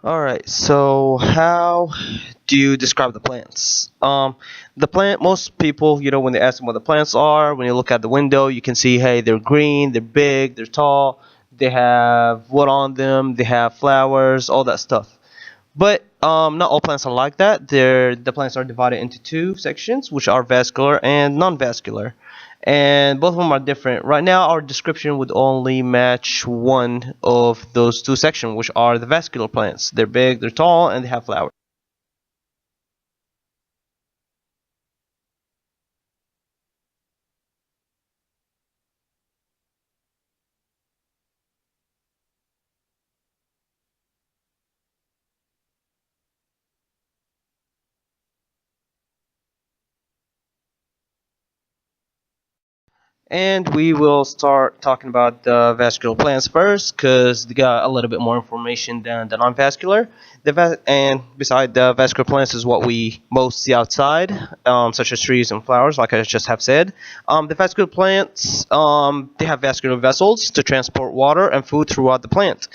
Alright, so how do you describe the plants? The plant, most people, when they ask them what the plants are, when you look out the window, you can see, hey, they're green, they're big, they're tall, they have wood on them, they have flowers, all that stuff. But not all plants are like that. The plants are divided into two sections, which are vascular and non-vascular, and both of them are different. Right now, our description would only match one of those two sections, which are the vascular plants. They're big, they're tall, and they have flowers. And we will start talking about the vascular plants first, because they got a little bit more information than the non-vascular. And beside the vascular plants is what we most see outside, such as trees and flowers, like I just have said. The vascular plants, they have vascular vessels to transport water and food throughout the plant.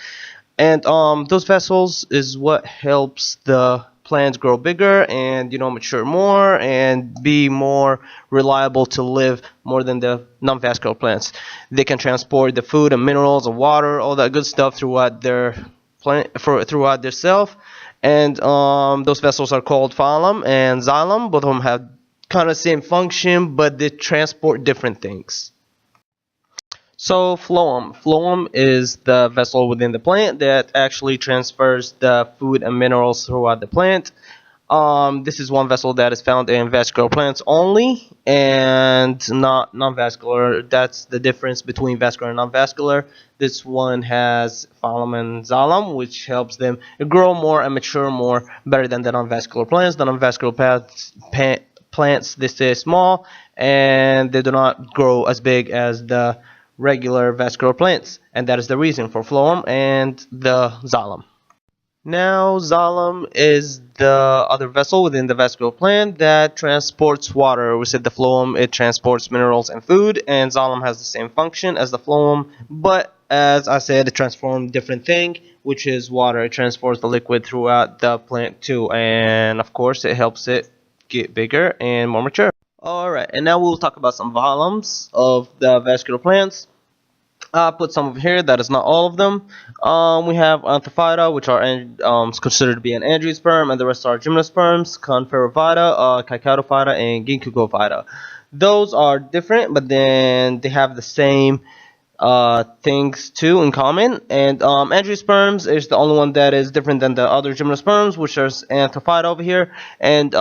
And those vessels is what helps the plants grow bigger and mature more and be more reliable to live more than the non-vascular plants. They can transport the food and minerals and water, all that good stuff throughout their throughout their self. And those vessels are called phylum and xylem. Both of them have kind of same function, but they transport different things. So phloem is the vessel within the plant that actually transfers the food and minerals throughout the plant. This is one vessel that is found in vascular plants only, and not non-vascular. That's the difference between vascular and non-vascular. This one has phylum and xylem, which helps them grow more and mature more better than the non-vascular plants. The non-vascular plants, they stay small and they do not grow as big as the regular vascular plants, and that is the reason for phloem and the xylem. Now, xylem is the other vessel within the vascular plant that transports water. We said the phloem, it transports minerals and food, and xylem has the same function as the phloem, but as I said, it transforms different thing, which is water. It transports the liquid throughout the plant too, and of course, it helps it get bigger and more mature. Alright, and now we'll talk about some phylums of the vascular plants. I put some over here. That is not all of them. We have Anthophyta, which are considered to be an angiosperm, and the rest are gymnosperms, Conferophyta, Cicadophyta, and Ginkgophyta. Those are different, but then they have the same things too in common. And angiosperms is the only one that is different than the other gymnosperms, which is Anthophyta over here. And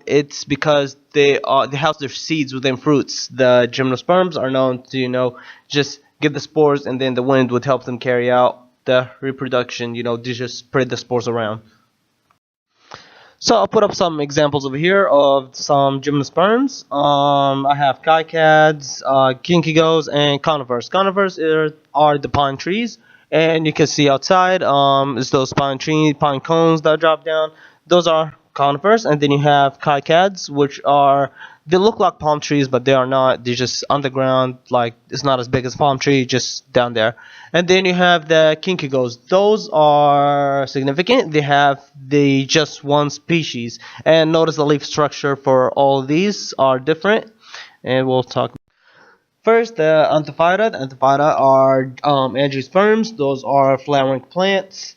it's because they house their seeds within fruits. The gymnosperms are known to just get the spores, and then the wind would help them carry out the reproduction. They just spread the spores around. So I'll put up some examples over here of some gymnosperms. I have cycads, ginkgos, and conifers. Are the pine trees, and you can see outside is those pine cones that drop down. Those are conifers, and then you have cycads, which are, they look like palm trees, but they are not. They're just underground, like it's not as big as palm tree, just down there. And then you have the ginkgos. Those are significant. They have the just one species, and notice the leaf structure for all of these are different, and we'll talk. First, the Anthophyta. The Anthophyta are angiosperms. Those are flowering plants.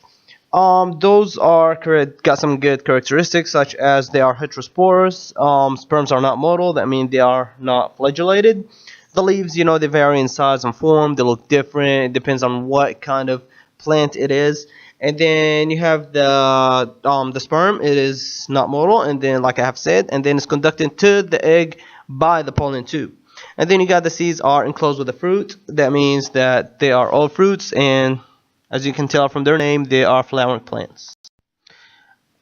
Those are got some good characteristics, such as they are heterosporous. Sperms are not motile. That means they are not flagellated. The leaves, they vary in size and form. They look different. It depends on what kind of plant it is. And then you have the sperm. It is not motile, and then, like I have said, and then it's conducted to the egg by the pollen tube. And then you got the seeds are enclosed with the fruit. That means that they are all fruits, and as you can tell from their name, they are flowering plants.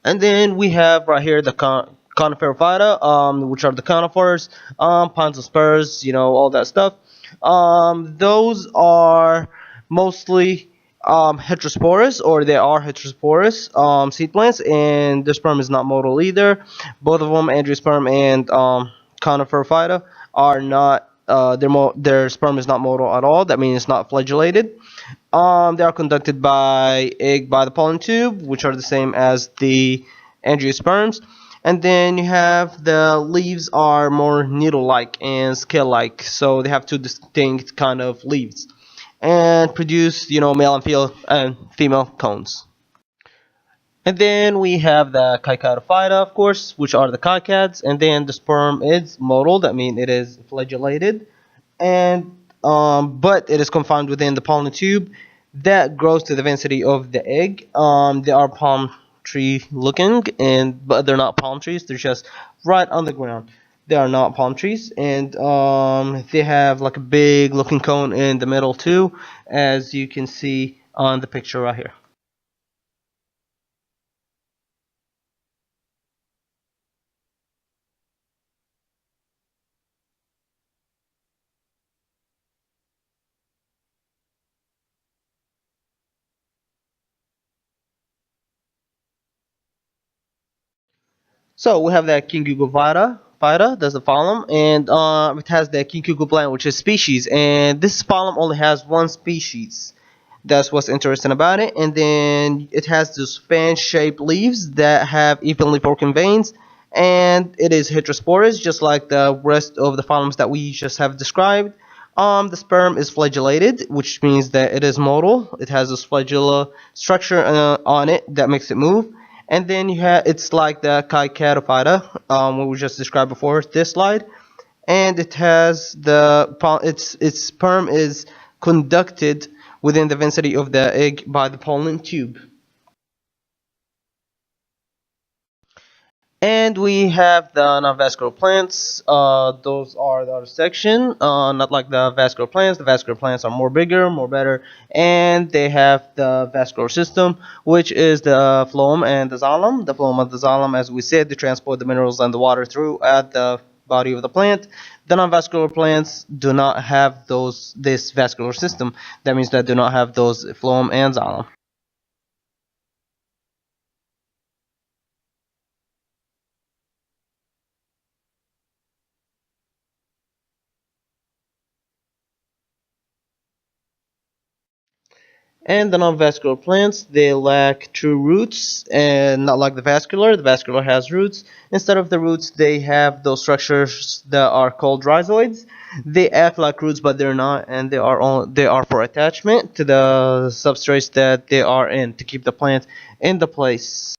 And then we have right here the Coniferophyta, which are the conifers, pines and spurs, all that stuff. Those are mostly heterosporous, or they are heterosporous seed plants, and the sperm is not motile either. Both of them, angiosperm and Coniferophyta, are not their sperm is not motile at all. That means it's not flagellated. They are conducted by the pollen tube, which are the same as the angiosperms. And then you have the leaves are more needle-like and scale-like, so they have two distinct kind of leaves, and produce male and female cones. And then we have the Kycatophyta, of course, which are the kycads. And then the sperm is motile, that means it is flagellated, and but it is confined within the pollen tube that grows to the density of the egg. They are palm tree looking, but they're not palm trees. They're just right on the ground. They are not palm trees, and they have like a big looking cone in the middle too, as you can see on the picture right here. So we have the Kinkugovita, that's the phylum, and it has the Kinkugo plant, which is species, and this phylum only has one species. That's what's interesting about it. And then it has those fan-shaped leaves that have evenly broken veins, and it is heterosporous, just like the rest of the phylums that we just have described. The sperm is flagellated, which means that it is motile. It has this flagellar structure on it that makes it move. And then it's like the Kycatophyta, what we just described before this slide, and it has its sperm is conducted within the vicinity of the egg by the pollen tube. And we have the nonvascular plants. Those are the other section. Not like the vascular plants. The vascular plants are more bigger, more better, and they have the vascular system, which is the phloem and the xylem. The phloem and the xylem, as we said, they transport the minerals and the water through at the body of the plant. The nonvascular plants do not have this vascular system. That means that they do not have those phloem and xylem. And the non-vascular plants, they lack true roots, and not like the vascular. The vascular has roots. Instead of the roots, they have those structures that are called rhizoids. They act like roots, but they're not, and they are for attachment to the substrates that they are in to keep the plant in the place.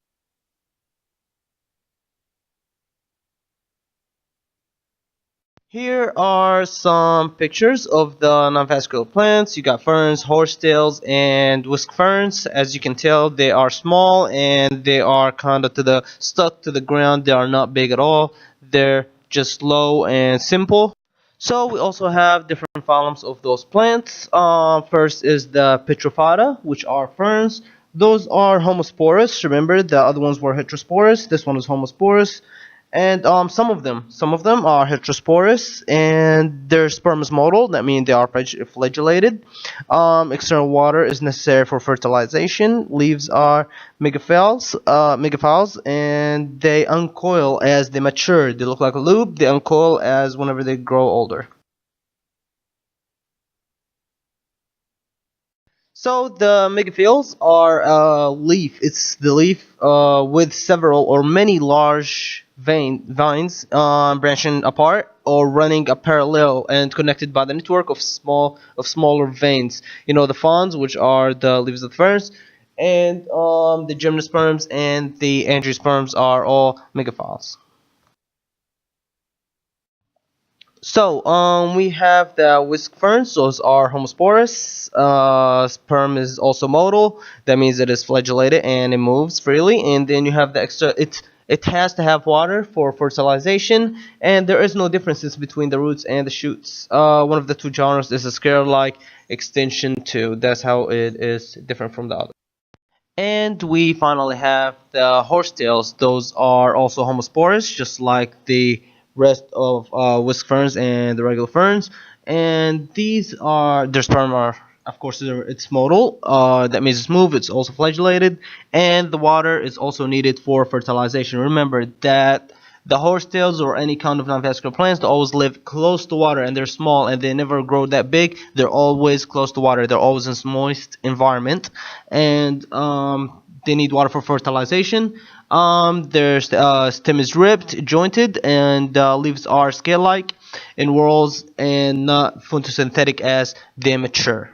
Here are some pictures of the non-vascular plants. You got ferns, horsetails, and whisk ferns. As you can tell, they are small and they are kind of stuck to the ground. They are not big at all. They're just low and simple. So we also have different phylums of those plants. First is the Petrophyta, which are ferns. Those are homosporous. Remember, the other ones were heterosporous. This one is homosporous. And some of them are heterosporous, and their sperm is motile. That means they are flagellated. External water is necessary for fertilization. Leaves are megaphiles, and they uncoil as they mature. They look like a loop. They uncoil as whenever they grow older. So the megaphiles are a leaf. It's the leaf with several or many large vines branching apart or running a parallel and connected by the network of smaller veins. You know the fronds, which are the leaves of the ferns, and the gymnosperms and the angiosperms are all megaphiles. So, we have the whisk ferns. Those are homosporous. Sperm is also motile. That means it is flagellated and it moves freely. And then you have the extra. It has to have water for fertilization, and there is no differences between the roots and the shoots. One of the two genres is a scale-like extension too. That's how it is different from the other. And we finally have the horsetails. Those are also homosporous, just like the rest of whisk ferns and the regular ferns. And their sperm are, of course, it's motile. That means it's moved. It's also flagellated, and the water is also needed for fertilization. Remember that The horsetails or any kind of non-vascular plants, they always live close to water, and they're small and they never grow that big. They're always close to water. They're always in a moist environment, and they need water for fertilization. Their stem is ribbed, jointed, and leaves are scale-like in whorls and not photosynthetic as they mature.